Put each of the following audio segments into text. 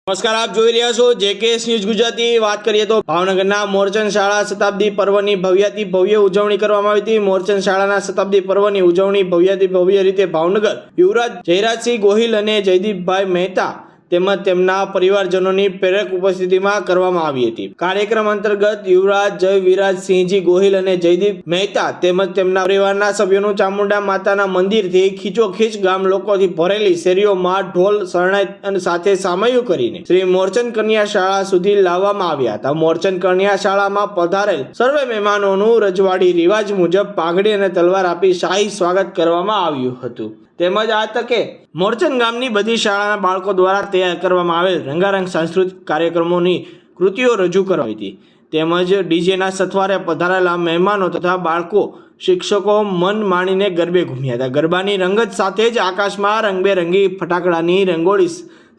નમસ્કાર, આપ જોઈ રહ્યા છો જેકેએસ ન્યૂઝ ગુજરાતી। વાત કરીએ તો ભાવનગરના મોરચંદ શાળા શતાબ્દી પર્વની ભવ્યાતિ ભવ્ય ઉજવણી કરવામાં આવી હતી। મોરચંદ શાળાના શતાબ્દી પર્વની ઉજવણી ભવ્યાતિ ભવ્ય રીતે ભાવનગર યુવરાજ જયરાજસિંહ ગોહિલ અને જયદીપભાઈ મહેતા તેમજ તેમના પરિવારજનોની પ્રેરક ઉપસ્થિતિમાં કરવામાં આવી હતી। કાર્યક્રમ અંતર્ગત યુવરાજ જય વિરાજસિંહજી ગોહિલ અને જયદીપ મહેતા તેમજ તેમના પરિવારના સભ્યોનું ચામુંડા માતાના મંદિરથી ખીચોખીચ ગામ લોકોથી ભરેલી શેરીઓમાં ઢોલ શરણાઈ સાથે સામયું કરીને શ્રી મોરચંદ કન્યા શાળા સુધી લાવવામાં આવ્યા હતા। મોરચંદ કન્યા શાળામાં પધારેલ સર્વે મહેમાનોનું રજવાડી રિવાજ મુજબ પાઘડી અને તલવાર આપી શાહી સ્વાગત કરવામાં આવ્યું હતું। તેમજ આ તકે મોરચંદ ગામની બધી શાળાના બાળકો દ્વારા તૈયાર કરવામાં આવેલ રંગારંગ સાંસ્કૃતિક કાર્યક્રમોની કૃતિઓ રજૂ કરાવી હતી। તેમજ ડીજેના સથવારે પધારેલા મહેમાનો તથા બાળકો શિક્ષકો મન માણીને ગરબે ઘૂમ્યા હતા। ગરબાની રંગત સાથે જ આકાશમાં રંગબેરંગી ફટાકડાની રંગોળી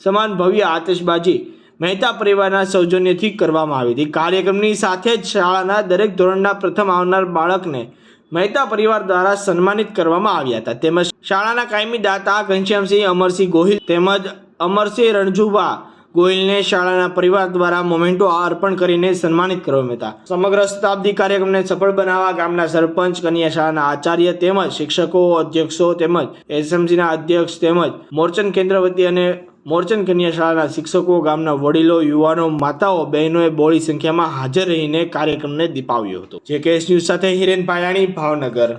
સમાન ભવ્ય આતશબાજી મહેતા પરિવારના સૌજન્યથી કરવામાં આવી હતી। કાર્યક્રમની સાથે જ શાળાના દરેક ધોરણના પ્રથમ આવનાર બાળકને મહેતા પરિવાર દ્વારા સન્માનિત કરવામાં આવ્યા હતા। તેમજ શાળાના કાયમી દાતા ઘનશ્યામસિંહ અમરસિંહ ગોહિલ તેમજ અમરસિંહ રણજુભા ગોહિલને શાળાના પરિવાર દ્વારા મોમેન્ટો અર્પણ કરીને સન્માનિત કરવામાં હતા। સમગ્ર શતાબ્દી કાર્યક્રમને સફળ બનાવવા ગામના સરપંચ, કન્યા શાળાના આચાર્ય તેમજ શિક્ષકો, અધ્યક્ષો તેમજ એસએમસીના અધ્યક્ષ તેમજ મોરચંદ કેન્દ્ર વતી અને મોરચંદ કન્યા શાળાના શિક્ષકો, ગામના વડીલો, યુવાનો, માતાઓ, બહેનોએ બહોળી સંખ્યામાં હાજર રહીને કાર્યક્રમને દીપાવ્યો હતો। જેકેએસ ન્યૂઝ સાથે હિરેન પાયાણી, ભાવનગર।